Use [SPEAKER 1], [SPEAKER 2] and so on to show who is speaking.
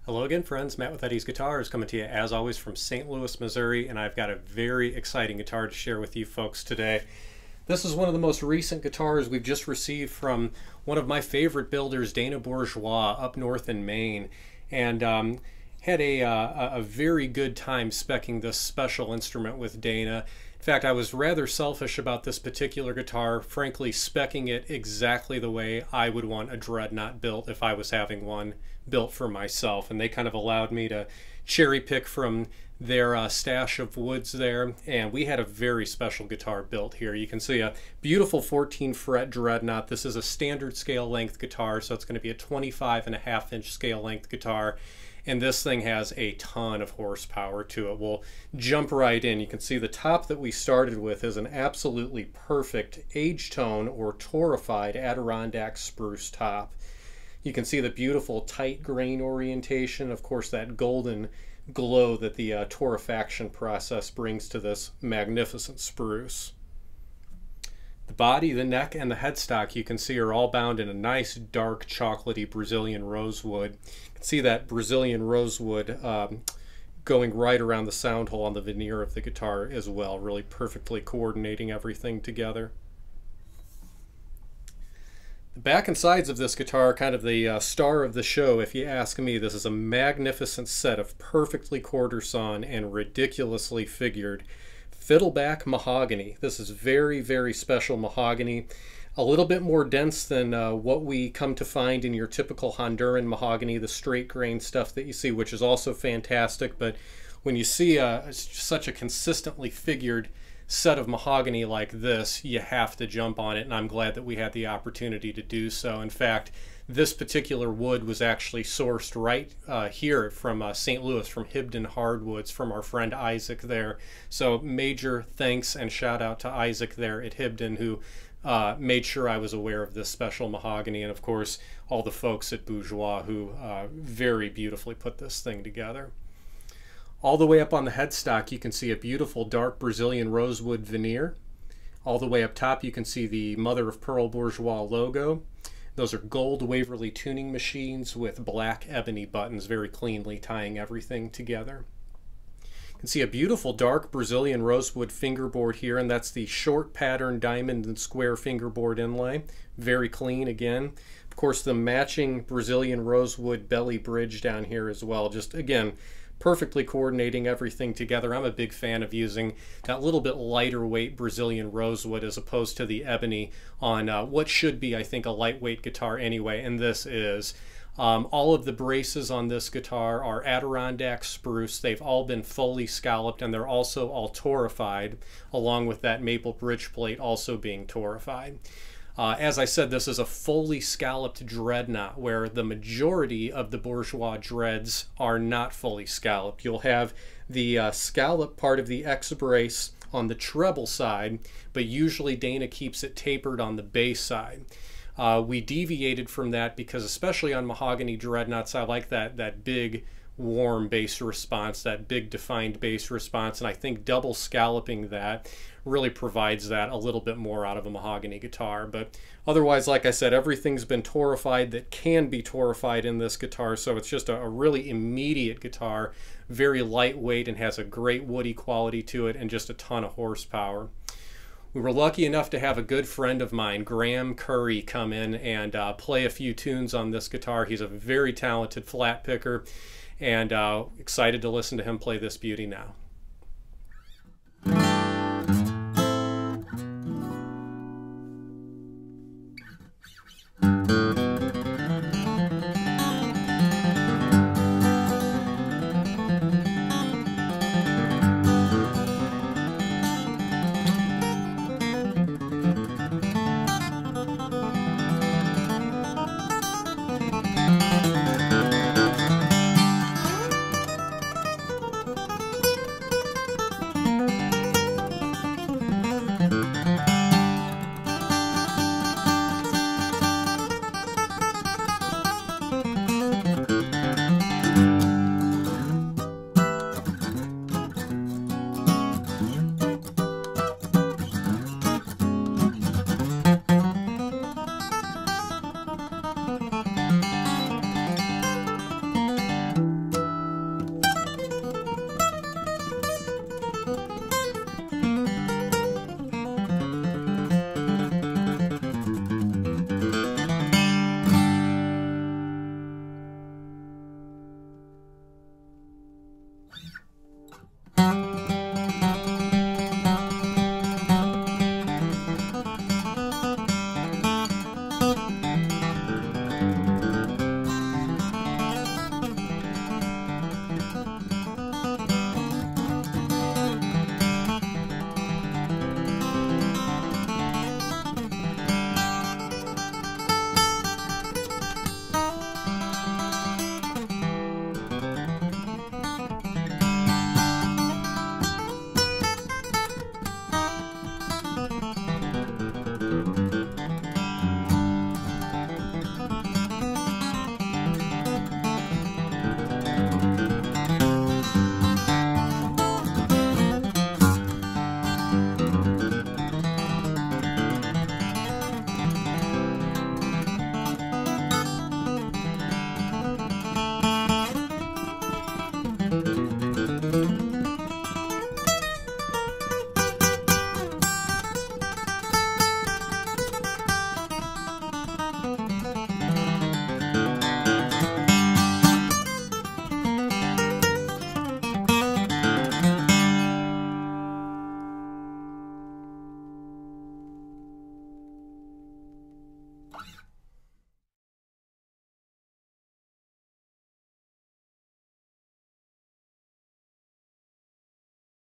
[SPEAKER 1] Hello again, friends. Matt with Eddie's Guitars coming to you as always from St. Louis, Missouri, and I've got a very exciting guitar to share with you folks today. This is one of the most recent guitars we've just received from one of my favorite builders, Dana Bourgeois, up north in Maine, and had a very good time speccing this special instrument with Dana. In fact, I was rather selfish about this particular guitar, frankly speccing it exactly the way I would want a dreadnought built if I was having one built for myself, and they kind of allowed me to cherry pick from their stash of woods there, and we had a very special guitar built here. You can see a beautiful 14 fret dreadnought. This is a standard scale length guitar, so it's going to be a 25.5-inch scale length guitar, and this thing has a ton of horsepower to it. We'll jump right in. You can see the top that we started with is an absolutely perfect age tone or torrefied Adirondack spruce top. You can see the beautiful tight grain orientation, of course that golden glow that the torrefaction process brings to this magnificent spruce. The body, the neck, and the headstock you can see are all bound in a nice dark chocolatey Brazilian rosewood. You can see that Brazilian rosewood going right around the sound hole on the veneer of the guitar as well, really perfectly coordinating everything together. The back and sides of this guitar are kind of the star of the show, if you ask me. This is a magnificent set of perfectly quarter-sawn and ridiculously figured Fiddleback Mahogany. This is very, very special mahogany. A little bit more dense than what we come to find in your typical Honduran mahogany, the straight grain stuff that you see, which is also fantastic. But when you see such a consistently figured set of mahogany like this, you have to jump on it, and I'm glad that we had the opportunity to do so. In fact, this particular wood was actually sourced right here from St. Louis, from Hibden Hardwoods, from our friend Isaac there. So major thanks and shout out to Isaac there at Hibden, who made sure I was aware of this special mahogany, and of course all the folks at Bourgeois who very beautifully put this thing together. All the way up on the headstock you can see a beautiful dark Brazilian rosewood veneer. All the way up top you can see the mother of pearl Bourgeois logo. Those are gold Waverly tuning machines with black ebony buttons, very cleanly tying everything together. You can see a beautiful dark Brazilian rosewood fingerboard here, and that's the short pattern diamond and square fingerboard inlay. Very clean again. Of course, the matching Brazilian rosewood belly bridge down here as well. Just again, perfectly coordinating everything together. I'm a big fan of using that little bit lighter weight Brazilian rosewood as opposed to the ebony on what should be, I think, a lightweight guitar anyway, and this is. All of the braces on this guitar are Adirondack spruce. They've all been fully scalloped, and they're also all torrefied, along with that maple bridge plate also being torrefied. As I said, this is a fully scalloped dreadnought, where the majority of the Bourgeois dreads are not fully scalloped. You'll have the scallop part of the X-brace on the treble side, but usually Dana keeps it tapered on the bass side. We deviated from that because, especially on mahogany dreadnoughts, I like that big warm bass response, that big defined bass response, and I think double scalloping that really provides that a little bit more out of a mahogany guitar. But otherwise, like I said, everything's been torrefied that can be torrefied in this guitar, so it's just a really immediate guitar, very lightweight, and has a great woody quality to it and just a ton of horsepower. We were lucky enough to have a good friend of mine, Graham Curry, come in and play a few tunes on this guitar. He's a very talented flat picker, and excited to listen to him play this beauty now.